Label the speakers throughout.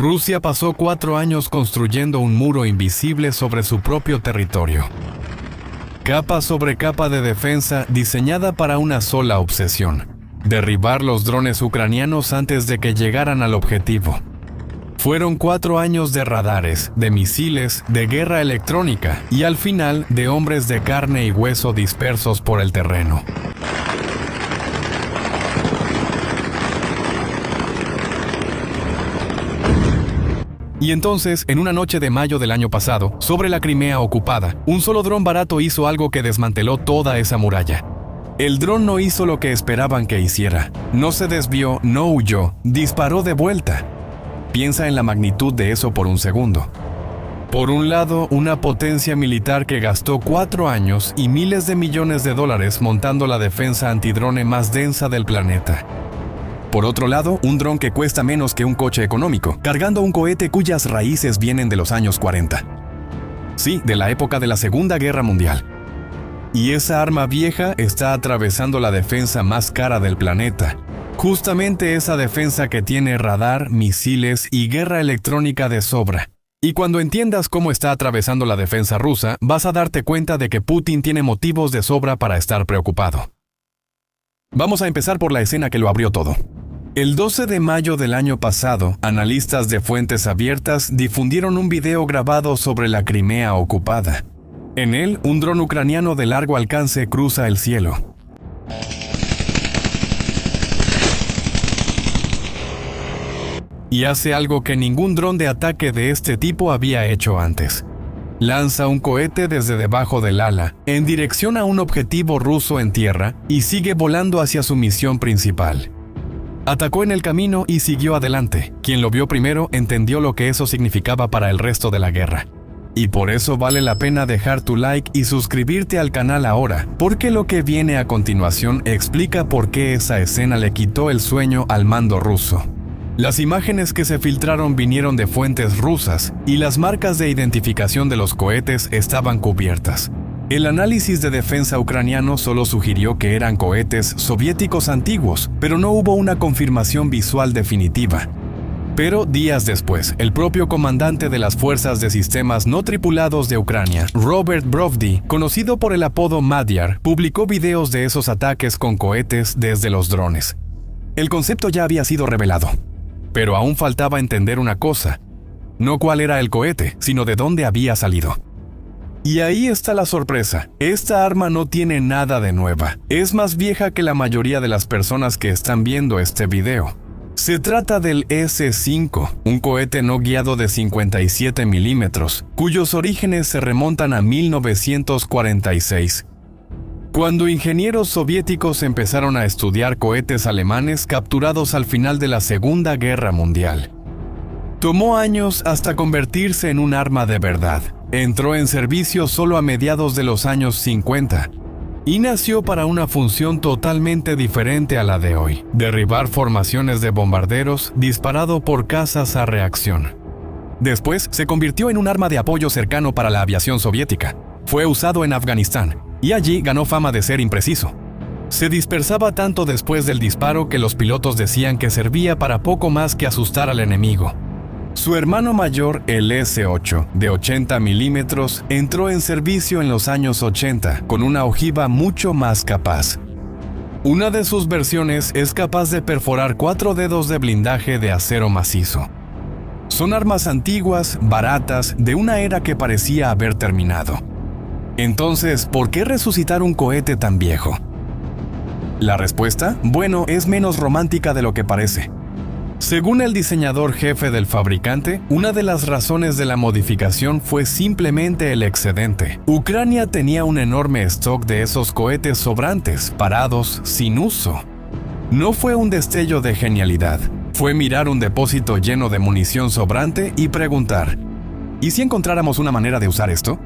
Speaker 1: Rusia pasó 4 años construyendo un muro invisible sobre su propio territorio. Capa sobre capa de defensa diseñada para una sola obsesión: derribar los drones ucranianos antes de que llegaran al objetivo. Fueron 4 años de radares, de misiles, de guerra electrónica y al final de hombres de carne y hueso dispersos por el terreno. Y entonces, en una noche de mayo del año pasado, sobre la Crimea ocupada, un solo dron barato hizo algo que desmanteló toda esa muralla. El dron no hizo lo que esperaban que hiciera. No se desvió, no huyó, disparó de vuelta. Piensa en la magnitud de eso por un segundo. Por un lado, una potencia militar que gastó 4 años y miles de millones de dólares montando la defensa antidrone más densa del planeta. Por otro lado, un dron que cuesta menos que un coche económico, cargando un cohete cuyas raíces vienen de los años 40. Sí, de la época de la Segunda Guerra Mundial. Y esa arma vieja está atravesando la defensa más cara del planeta. Justamente esa defensa que tiene radar, misiles y guerra electrónica de sobra. Y cuando entiendas cómo está atravesando la defensa rusa, vas a darte cuenta de que Putin tiene motivos de sobra para estar preocupado. Vamos a empezar por la escena que lo abrió todo. El 12 de mayo del año pasado, analistas de fuentes abiertas difundieron un video grabado sobre la Crimea ocupada. En él, un dron ucraniano de largo alcance cruza el cielo. Y hace algo que ningún dron de ataque de este tipo había hecho antes. Lanza un cohete desde debajo del ala, en dirección a un objetivo ruso en tierra, y sigue volando hacia su misión principal. Atacó en el camino y siguió adelante. Quien lo vio primero entendió lo que eso significaba para el resto de la guerra. Y por eso vale la pena dejar tu like y suscribirte al canal ahora, porque lo que viene a continuación explica por qué esa escena le quitó el sueño al mando ruso. Las imágenes que se filtraron vinieron de fuentes rusas y las marcas de identificación de los cohetes estaban cubiertas. El análisis de defensa ucraniano solo sugirió que eran cohetes soviéticos antiguos, pero no hubo una confirmación visual definitiva. Pero días después, el propio comandante de las fuerzas de sistemas no tripulados de Ucrania, Robert Brovdy, conocido por el apodo Madyar, publicó videos de esos ataques con cohetes desde los drones. El concepto ya había sido revelado, pero aún faltaba entender una cosa: no cuál era el cohete, sino de dónde había salido. Y ahí está la sorpresa. Esta arma no tiene nada de nueva. Es más vieja que la mayoría de las personas que están viendo este video. Se trata del S-5, un cohete no guiado de 57 milímetros, cuyos orígenes se remontan a 1946. Cuando ingenieros soviéticos empezaron a estudiar cohetes alemanes capturados al final de la Segunda Guerra Mundial. Tomó años hasta convertirse en un arma de verdad. Entró en servicio solo a mediados de los años 50 y nació para una función totalmente diferente a la de hoy: derribar formaciones de bombarderos disparado por cazas a reacción. Después se convirtió en un arma de apoyo cercano para la aviación soviética. Fue usado en Afganistán y allí ganó fama de ser impreciso. Se dispersaba tanto después del disparo que los pilotos decían que servía para poco más que asustar al enemigo. Su hermano mayor, el S-8, de 80 milímetros, entró en servicio en los años 80 con una ojiva mucho más capaz. Una de sus versiones es capaz de perforar 4 dedos de blindaje de acero macizo. Son armas antiguas, baratas, de una era que parecía haber terminado. Entonces, ¿por qué resucitar un cohete tan viejo? La respuesta, bueno, es menos romántica de lo que parece. Según el diseñador jefe del fabricante, una de las razones de la modificación fue simplemente el excedente. Ucrania tenía un enorme stock de esos cohetes sobrantes, parados, sin uso. No fue un destello de genialidad. Fue mirar un depósito lleno de munición sobrante y preguntar: ¿y si encontráramos una manera de usar esto?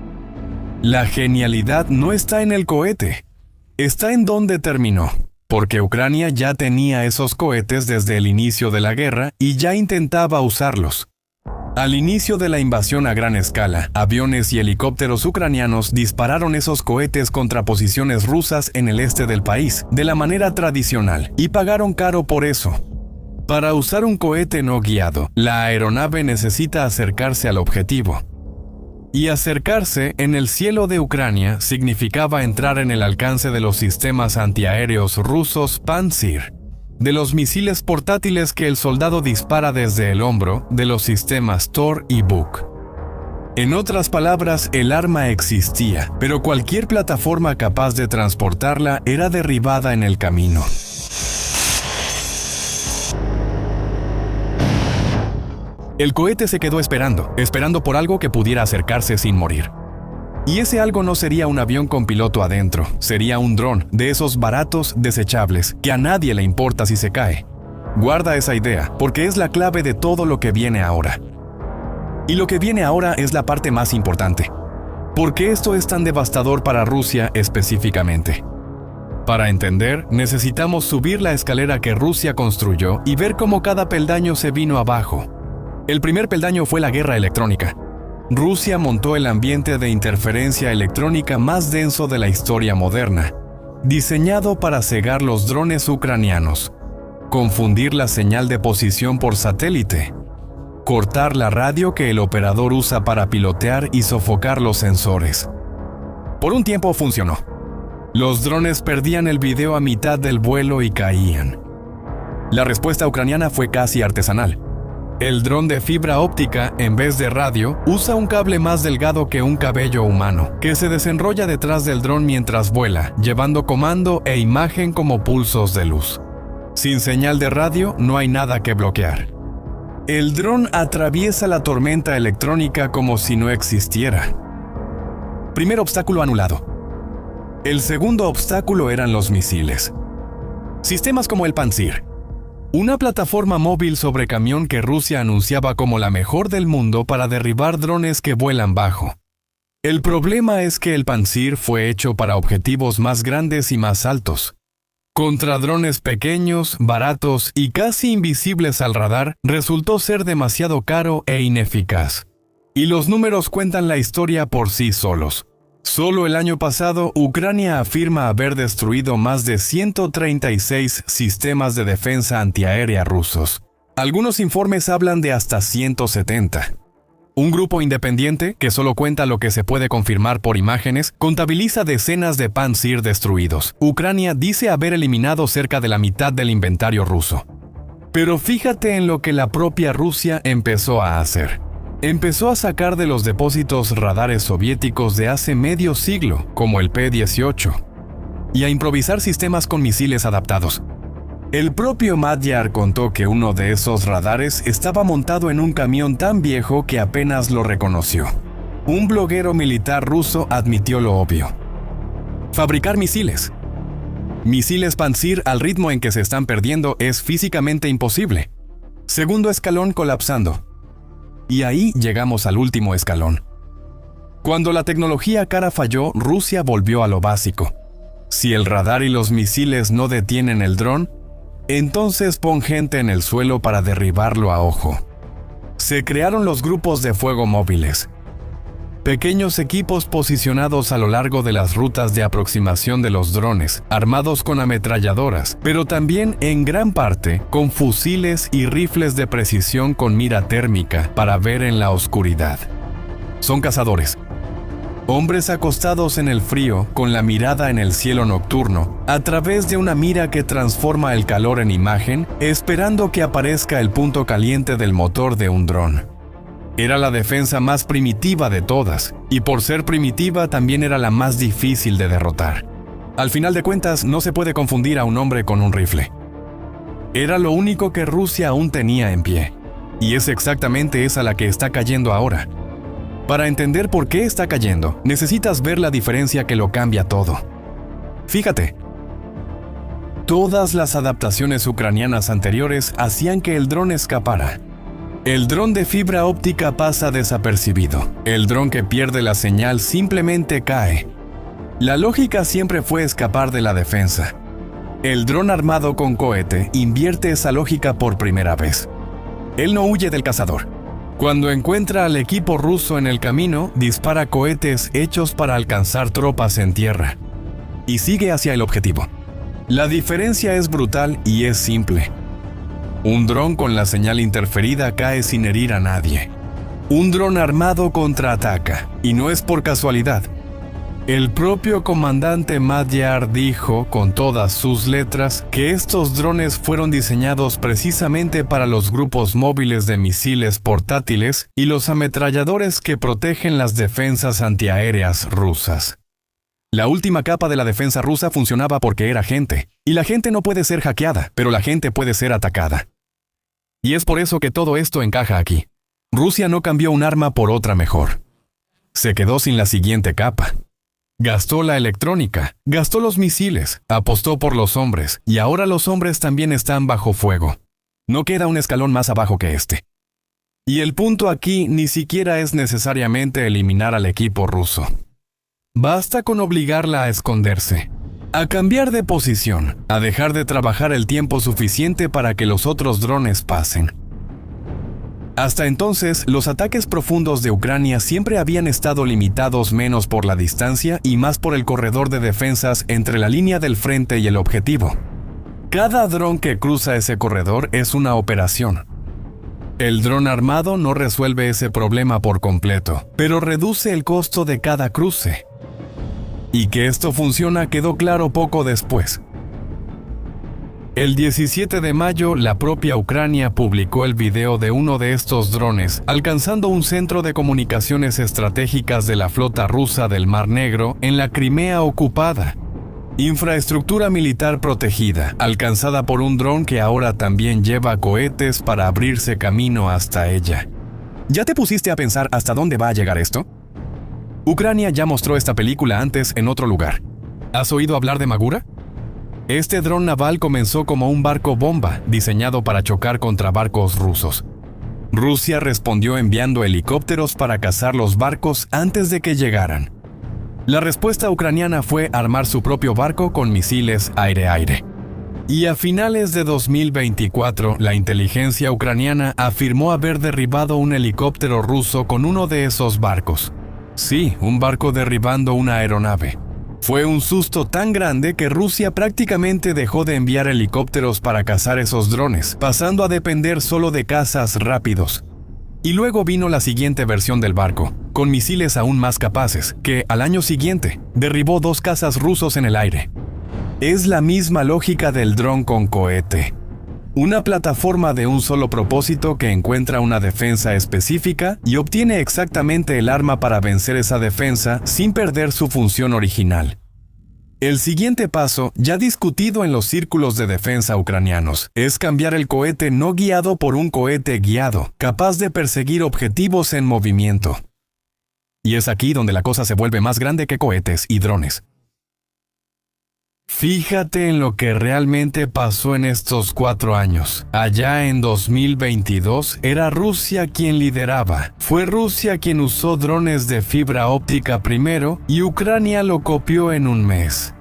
Speaker 1: La genialidad no está en el cohete, está en dónde terminó. Porque Ucrania ya tenía esos cohetes desde el inicio de la guerra y ya intentaba usarlos. Al inicio de la invasión a gran escala, aviones y helicópteros ucranianos dispararon esos cohetes contra posiciones rusas en el este del país, de la manera tradicional, y pagaron caro por eso. Para usar un cohete no guiado, la aeronave necesita acercarse al objetivo. Y acercarse en el cielo de Ucrania significaba entrar en el alcance de los sistemas antiaéreos rusos Pantsir, de los misiles portátiles que el soldado dispara desde el hombro, de los sistemas Tor y Buk. En otras palabras, el arma existía, pero cualquier plataforma capaz de transportarla era derribada en el camino. El cohete se quedó esperando por algo que pudiera acercarse sin morir. Y ese algo no sería un avión con piloto adentro, sería un dron, de esos baratos desechables, que a nadie le importa si se cae. Guarda esa idea, porque es la clave de todo lo que viene ahora. Y lo que viene ahora es la parte más importante. ¿Por qué esto es tan devastador para Rusia específicamente? Para entender, necesitamos subir la escalera que Rusia construyó y ver cómo cada peldaño se vino abajo. El primer peldaño fue la guerra electrónica. Rusia montó el ambiente de interferencia electrónica más denso de la historia moderna, diseñado para cegar los drones ucranianos, confundir la señal de posición por satélite, cortar la radio que el operador usa para pilotear y sofocar los sensores. Por un tiempo funcionó. Los drones perdían el video a mitad del vuelo y caían. La respuesta ucraniana fue casi artesanal. El dron de fibra óptica, en vez de radio, usa un cable más delgado que un cabello humano, que se desenrolla detrás del dron mientras vuela, llevando comando e imagen como pulsos de luz. Sin señal de radio, no hay nada que bloquear. El dron atraviesa la tormenta electrónica como si no existiera. Primer obstáculo anulado. El segundo obstáculo eran los misiles. Sistemas como el Pantsir, una plataforma móvil sobre camión que Rusia anunciaba como la mejor del mundo para derribar drones que vuelan bajo. El problema es que el Pantsir fue hecho para objetivos más grandes y más altos. Contra drones pequeños, baratos y casi invisibles al radar, resultó ser demasiado caro e ineficaz. Y los números cuentan la historia por sí solos. Solo el año pasado, Ucrania afirma haber destruido más de 136 sistemas de defensa antiaérea rusos. Algunos informes hablan de hasta 170. Un grupo independiente, que solo cuenta lo que se puede confirmar por imágenes, contabiliza decenas de Pantsir destruidos. Ucrania dice haber eliminado cerca de la mitad del inventario ruso. Pero fíjate en lo que la propia Rusia empezó a hacer. Empezó a sacar de los depósitos radares soviéticos de hace medio siglo, como el P-18, y a improvisar sistemas con misiles adaptados. El propio Madyar contó que uno de esos radares estaba montado en un camión tan viejo que apenas lo reconoció. Un bloguero militar ruso admitió lo obvio. Fabricar misiles. Misiles Pantsir al ritmo en que se están perdiendo es físicamente imposible. Segundo escalón colapsando. Y ahí llegamos al último escalón. Cuando la tecnología cara falló, Rusia volvió a lo básico. Si el radar y los misiles no detienen el dron, entonces pon gente en el suelo para derribarlo a ojo. Se crearon los grupos de fuego móviles. Pequeños equipos posicionados a lo largo de las rutas de aproximación de los drones, armados con ametralladoras, pero también en gran parte con fusiles y rifles de precisión con mira térmica para ver en la oscuridad. Son cazadores. Hombres acostados en el frío, con la mirada en el cielo nocturno, a través de una mira que transforma el calor en imagen, esperando que aparezca el punto caliente del motor de un dron. Era la defensa más primitiva de todas, y por ser primitiva también era la más difícil de derrotar. Al final de cuentas, no se puede confundir a un hombre con un rifle. Era lo único que Rusia aún tenía en pie, y es exactamente esa la que está cayendo ahora. Para entender por qué está cayendo, necesitas ver la diferencia que lo cambia todo. Fíjate. Todas las adaptaciones ucranianas anteriores hacían que el dron escapara. El dron de fibra óptica pasa desapercibido. El dron que pierde la señal simplemente cae. La lógica siempre fue escapar de la defensa. El dron armado con cohete invierte esa lógica por primera vez. Él no huye del cazador. Cuando encuentra al equipo ruso en el camino, dispara cohetes hechos para alcanzar tropas en tierra. Y sigue hacia el objetivo. La diferencia es brutal y es simple. Un dron con la señal interferida cae sin herir a nadie. Un dron armado contraataca, y no es por casualidad. El propio comandante Madjar dijo, con todas sus letras, que estos drones fueron diseñados precisamente para los grupos móviles de misiles portátiles y los ametralladores que protegen las defensas antiaéreas rusas. La última capa de la defensa rusa funcionaba porque era gente, y la gente no puede ser hackeada, pero la gente puede ser atacada. Y es por eso que todo esto encaja aquí. Rusia no cambió un arma por otra mejor. Se quedó sin la siguiente capa. Gastó la electrónica, gastó los misiles, apostó por los hombres, y ahora los hombres también están bajo fuego. No queda un escalón más abajo que este. Y el punto aquí ni siquiera es necesariamente eliminar al equipo ruso. Basta con obligarla a esconderse, a cambiar de posición, a dejar de trabajar el tiempo suficiente para que los otros drones pasen. Hasta entonces, los ataques profundos de Ucrania siempre habían estado limitados menos por la distancia y más por el corredor de defensas entre la línea del frente y el objetivo. Cada dron que cruza ese corredor es una operación. El dron armado no resuelve ese problema por completo, pero reduce el costo de cada cruce. Y que esto funciona quedó claro poco después. El 17 de mayo, la propia Ucrania publicó el video de uno de estos drones alcanzando un centro de comunicaciones estratégicas de la flota rusa del Mar Negro en la Crimea ocupada. Infraestructura militar protegida, alcanzada por un dron que ahora también lleva cohetes para abrirse camino hasta ella. ¿Ya te pusiste a pensar hasta dónde va a llegar esto? Ucrania ya mostró esta película antes en otro lugar. ¿Has oído hablar de Magura? Este dron naval comenzó como un barco bomba diseñado para chocar contra barcos rusos. Rusia respondió enviando helicópteros para cazar los barcos antes de que llegaran. La respuesta ucraniana fue armar su propio barco con misiles aire-aire. Y a finales de 2024, la inteligencia ucraniana afirmó haber derribado un helicóptero ruso con uno de esos barcos. Sí, un barco derribando una aeronave. Fue un susto tan grande que Rusia prácticamente dejó de enviar helicópteros para cazar esos drones, pasando a depender solo de cazas rápidos. Y luego vino la siguiente versión del barco, con misiles aún más capaces, que al año siguiente derribó 2 cazas rusos en el aire. Es la misma lógica del dron con cohete. Una plataforma de un solo propósito que encuentra una defensa específica y obtiene exactamente el arma para vencer esa defensa sin perder su función original. El siguiente paso, ya discutido en los círculos de defensa ucranianos, es cambiar el cohete no guiado por un cohete guiado, capaz de perseguir objetivos en movimiento. Y es aquí donde la cosa se vuelve más grande que cohetes y drones. Fíjate en lo que realmente pasó en estos 4 años. Allá en 2022, era Rusia quien lideraba. Fue Rusia quien usó drones de fibra óptica primero y Ucrania lo copió en un mes.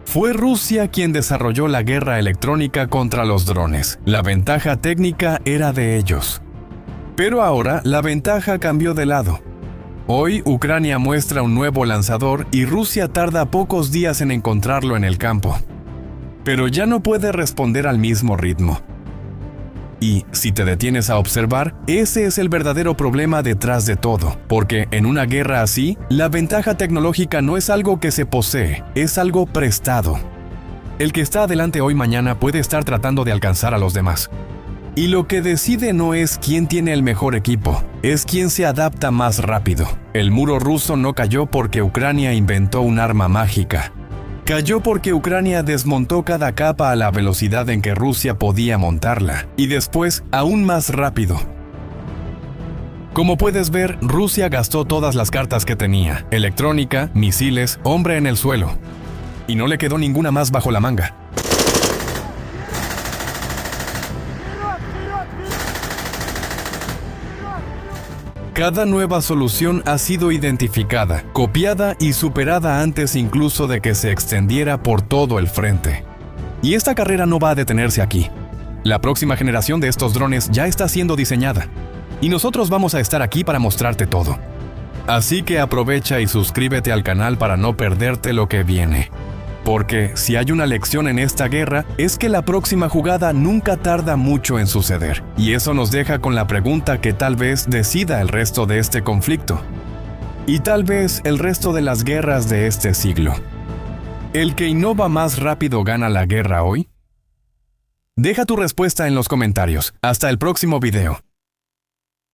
Speaker 1: Fue Rusia quien desarrolló la guerra electrónica contra los drones. La ventaja técnica era de ellos. Pero ahora la ventaja cambió de lado. Hoy, Ucrania muestra un nuevo lanzador y Rusia tarda pocos días en encontrarlo en el campo. Pero ya no puede responder al mismo ritmo. Y, si te detienes a observar, ese es el verdadero problema detrás de todo, porque en una guerra así, la ventaja tecnológica no es algo que se posee, es algo prestado. El que está adelante hoy mañana puede estar tratando de alcanzar a los demás. Y lo que decide no es quién tiene el mejor equipo, es quién se adapta más rápido. El muro ruso no cayó porque Ucrania inventó un arma mágica. Cayó porque Ucrania desmontó cada capa a la velocidad en que Rusia podía montarla, y después aún más rápido. Como puedes ver, Rusia gastó todas las cartas que tenía: electrónica, misiles, hombre en el suelo. Y no le quedó ninguna más bajo la manga. Cada nueva solución ha sido identificada, copiada y superada antes incluso de que se extendiera por todo el frente. Y esta carrera no va a detenerse aquí. La próxima generación de estos drones ya está siendo diseñada. Y nosotros vamos a estar aquí para mostrarte todo. Así que aprovecha y suscríbete al canal para no perderte lo que viene. Porque si hay una lección en esta guerra, es que la próxima jugada nunca tarda mucho en suceder. Y eso nos deja con la pregunta que tal vez decida el resto de este conflicto. Y tal vez el resto de las guerras de este siglo. ¿El que innova más rápido gana la guerra hoy? Deja tu respuesta en los comentarios. Hasta el próximo video.